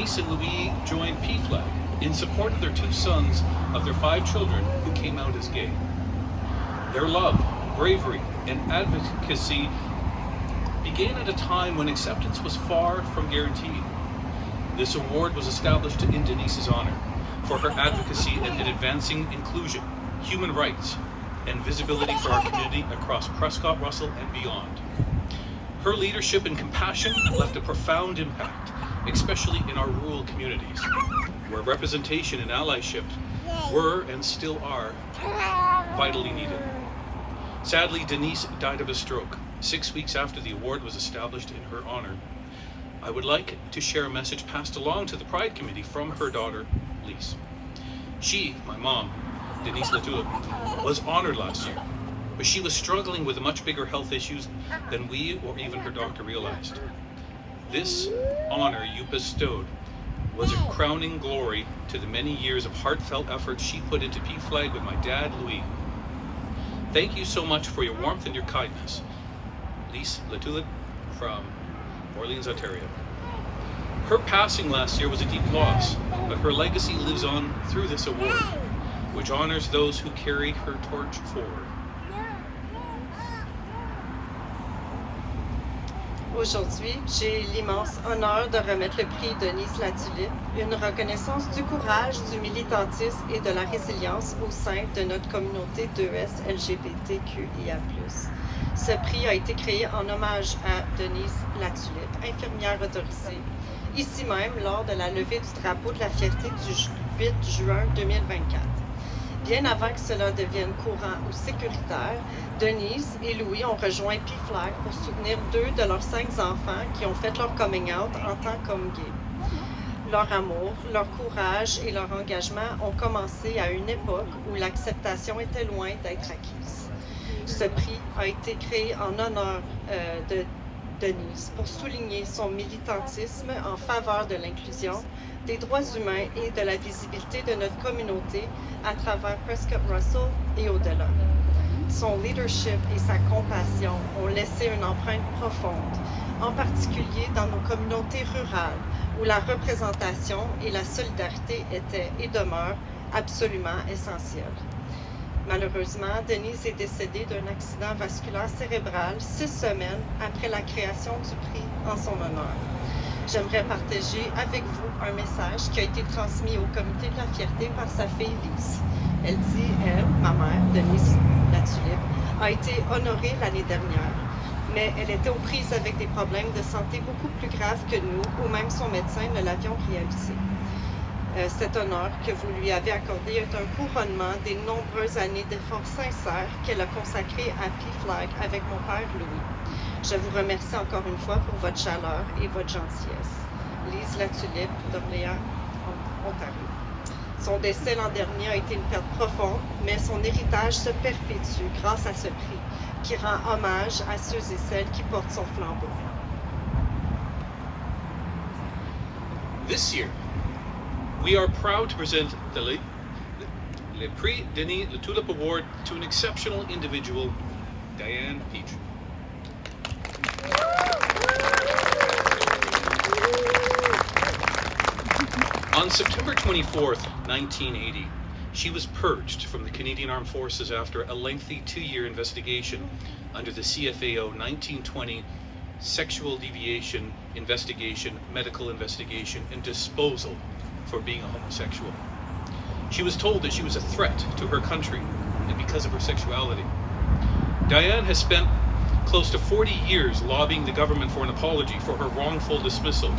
Denise and Louis joined PFLAG in support of their two sons of their 5 children who came out as gay. Their love, bravery, and advocacy began at a time when acceptance was far from guaranteed. This award was established in Denise's honor for her advocacy in advancing inclusion, human rights, and visibility for our community across Prescott, Russell, and beyond. Her leadership and compassion left a profound impact, especially in our rural communities, where representation and allyship were and still are vitally needed. Sadly, Denise died of a stroke 6 weeks after the award was established in her honor. I would like to share a message passed along to the Pride Committee from her daughter, Lise. She, my mom, Denise Latulip, was honored last year, but she was struggling with much bigger health issues than we or even her doctor realized. This honor you bestowed was a crowning glory to the many years of heartfelt efforts she put into PFLAG with my dad, Louis. Thank you so much for your warmth and your kindness. Lise Latulip from Orleans, Ontario. Her passing last year was a deep loss, but her legacy lives on through this award, which honors those who carry her torch forward. Aujourd'hui, j'ai l'immense honneur de remettre le prix Denise Latulip, une reconnaissance du courage, du militantisme et de la résilience au sein de notre communauté 2S LGBTQIA+. Ce prix a été créé en hommage à Denise Latulip, infirmière autorisée, ici même lors de la levée du drapeau de la fierté du 8 juin 2024. Bien avant que cela devienne courant ou sécuritaire, Denise et Louis ont rejoint PFLAG pour soutenir 2 de leurs 5 enfants qui ont fait leur coming out en tant qu'hommes gays. Leur amour, leur courage et leur engagement ont commencé à une époque où l'acceptation était loin d'être acquise. Ce prix a été créé en honneur de Denise pour souligner son militantisme en faveur de l'inclusion, des droits humains et de la visibilité de notre communauté à travers Prescott Russell et au-delà. Son leadership et sa compassion ont laissé une empreinte profonde, en particulier dans nos communautés rurales, où la représentation et la solidarité étaient et demeurent absolument essentielles. Malheureusement, Denise est décédée d'un accident vasculaire cérébral 6 semaines après la création du prix en son honneur. J'aimerais partager avec vous un message qui a été transmis au comité de la fierté par sa fille Lise. Elle dit, elle, ma mère, Denise Latulip, a été honorée l'année dernière, mais elle était aux prises avec des problèmes de santé beaucoup plus graves que nous, ou même son médecin ne l'avions réalisé. Cet honneur que vous lui avez accordé est un couronnement des nombreuses années d'efforts sincères qu'elle a consacrés à PFLAG avec mon père Louis. Je vous remercie encore une fois pour votre chaleur et votre gentillesse. Lise Latulip d'Orléans, Ontario. Son décès l'an dernier a été une perte profonde, mais son héritage se perpétue grâce à ce prix qui rend hommage à ceux et celles qui portent son flambeau. This year, we are proud to present the Le Prix Denis Latulip Award to an exceptional individual, Diane Peach. On September 24th, 1980, she was purged from the Canadian Armed Forces after a lengthy 2-year investigation under the CFAO 1920 Sexual Deviation Investigation, Medical Investigation, and Disposal for being a homosexual. She was told that she was a threat to her country and because of her sexuality. Diane has spent close to 40 years lobbying the government for an apology for her wrongful dismissal,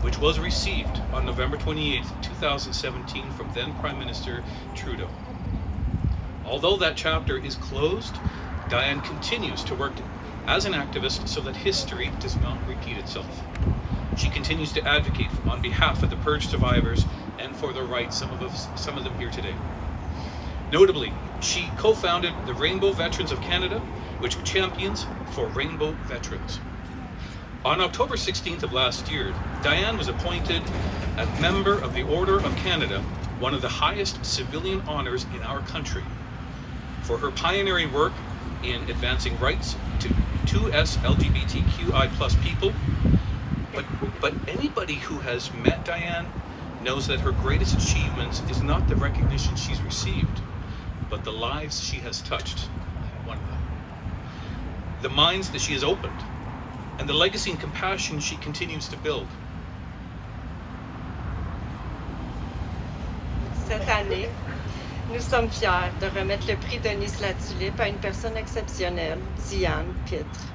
which was received on November 28, 2017 from then Prime Minister Trudeau. Although that chapter is closed, Diane continues to work as an activist so that history does not repeat itself. She continues to advocate on behalf of the purged survivors and for their rights, some of them here today. Notably, she co-founded the Rainbow Veterans of Canada, which champions for rainbow veterans. On October 16th of last year, Diane was appointed a member of the Order of Canada, one of the highest civilian honors in our country, for her pioneering work in advancing rights to 2S LGBTQI+ people, But anybody who has met Diane knows that her greatest achievements is not the recognition she's received, but the lives she has touched. One of them. The minds that she has opened, and the legacy and compassion she continues to build. Cette année, nous sommes fiers de remettre le prix Denis Latulippe à une personne exceptionnelle, Diane Pitre.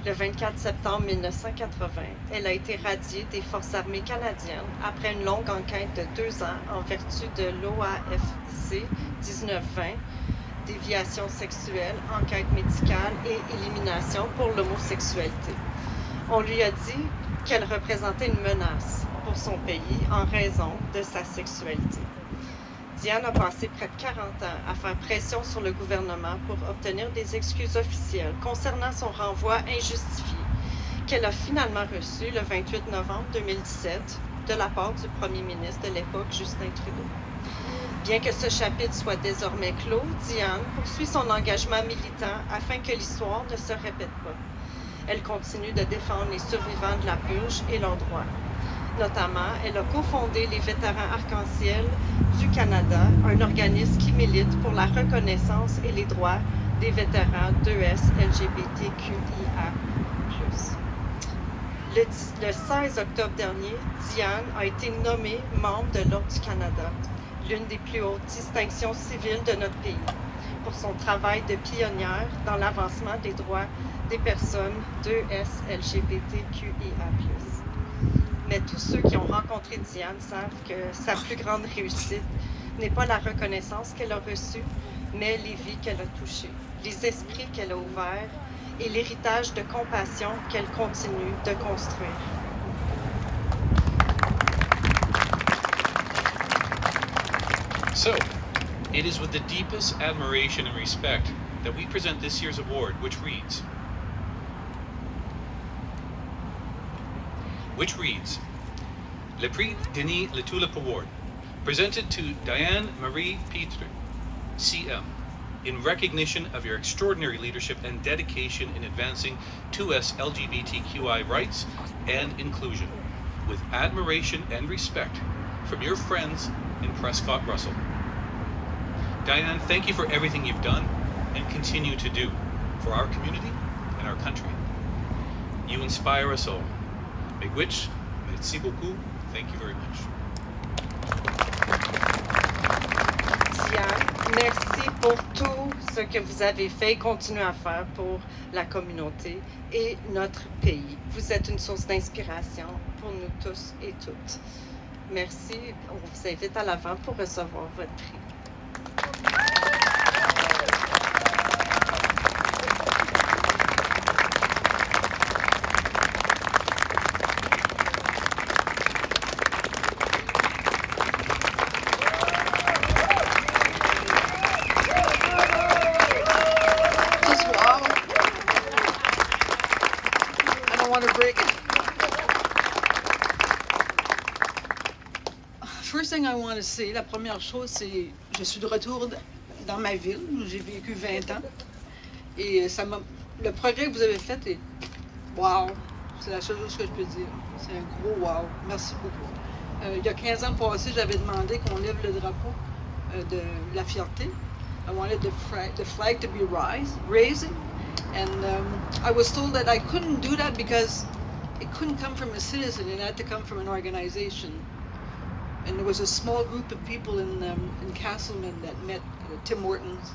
Le 24 septembre 1980, elle a été radiée des Forces armées canadiennes après une longue enquête de 2 ans en vertu de l'OAFC 1920, déviation sexuelle, enquête médicale et élimination pour l'homosexualité. On lui a dit qu'elle représentait une menace pour son pays en raison de sa sexualité. Diane a passé près de 40 ans à faire pression sur le gouvernement pour obtenir des excuses officielles concernant son renvoi injustifié, qu'elle a finalement reçu le 28 novembre 2017 de la part du premier ministre de l'époque, Justin Trudeau. Bien que ce chapitre soit désormais clos, Diane poursuit son engagement militant afin que l'histoire ne se répète pas. Elle continue de défendre les survivants de la purge et leurs droits. Notamment, elle a cofondé les Vétérans Arc-en-Ciel du Canada, un organisme qui milite pour la reconnaissance et les droits des vétérans d'ES LGBTQIA+. Le 16 octobre dernier, Diane a été nommée membre de l'Ordre du Canada, l'une des plus hautes distinctions civiles de notre pays, pour son travail de pionnière dans l'avancement des droits des personnes d'ES LGBTQIA+. Mais tous ceux qui ont rencontré Diane savent que sa plus grande réussite n'est pas la reconnaissance qu'elle a reçue, mais les vies qu'elle a touchées, les esprits qu'elle a ouverts et l'héritage de compassion qu'elle continue de construire. So, it is with the deepest admiration and respect that we present this year's award, which reads, Le Prix Denis Latulippe Award, presented to Diane Marie Pitre, CM, in recognition of your extraordinary leadership and dedication in advancing 2S LGBTQI rights and inclusion, with admiration and respect from your friends in Prescott Russell. Diane, thank you for everything you've done and continue to do for our community and our country. You inspire us all. Miigwech, merci beaucoup. Thank you very much. Diane, merci pour tout ce que vous avez fait et continuez à faire pour la communauté et notre pays. Vous êtes une source d'inspiration pour nous tous et toutes. Merci. On vous invite à l'avant pour recevoir votre prix. First thing I want to say, la première chose, c'est je suis de retour dans ma ville où j'ai vécu 20 ans. Et le projet que vous avez fait est wow, c'est la seule chose que je peux dire. C'est un gros wow. Merci beaucoup. Il y a 15 ans passés, j'avais demandé qu'on lève le drapeau de la fierté. I wanted the flag to be raising. And I was told that I couldn't do that because it couldn't come from a citizen, it had to come from an organization. And there was a small group of people in Castleman that met Tim Hortons.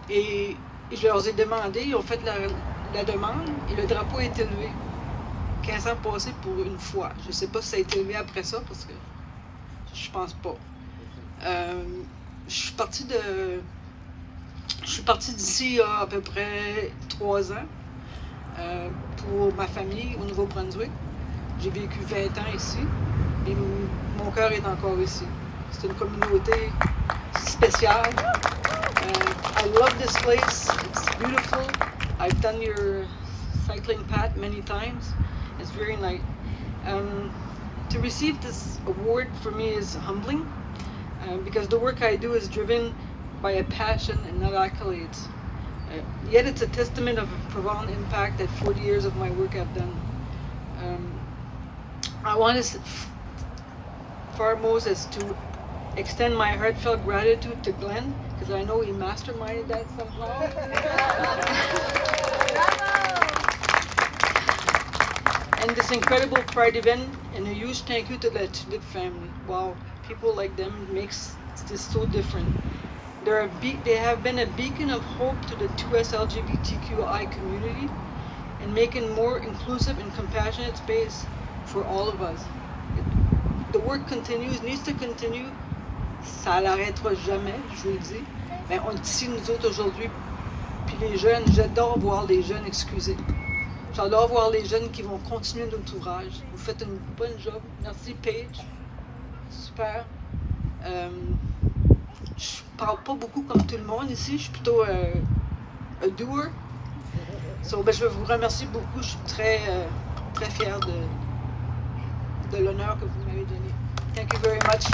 Et je leur ai demandé, ils ont fait la demande et le drapeau est élevé 15 ans passés pour une fois. Je ne sais pas si ça a été élevé après ça parce que je pense pas. Je suis partie d'ici il y a à peu près 3 ans pour ma famille au Nouveau-Brunswick. J'ai vécu 20 ans ici et mon cœur est encore ici. C'est une communauté spéciale. I love this place. It's beautiful. I've done your cycling path many times. It's very nice. To receive this award for me is humbling because the work I do is driven by a passion and not accolades. Yet it's a testament of a profound impact that 40 years of my work have done. I want to foremost is to extend my heartfelt gratitude to Glenn, because I know he masterminded that somehow. And this incredible Pride event, and a huge thank you to the Tulip family. Wow, people like them makes this so different. They have been a beacon of hope to the 2S LGBTQI community and making more inclusive and compassionate space for all of us. The work continues, needs to continue. Ça n'arrêtera jamais, je vous le dis. Mais on est ici, nous autres, aujourd'hui. Puis les jeunes, j'adore voir les jeunes excusés. J'adore voir les jeunes qui vont continuer notre ouvrage. Vous faites une bonne job. Merci, Paige. Super. Je parle pas beaucoup comme tout le monde ici. Je suis plutôt un doer. So, je vous remercie beaucoup. Je suis très fière de l'honneur que vous m'avez donné. Thank you very much.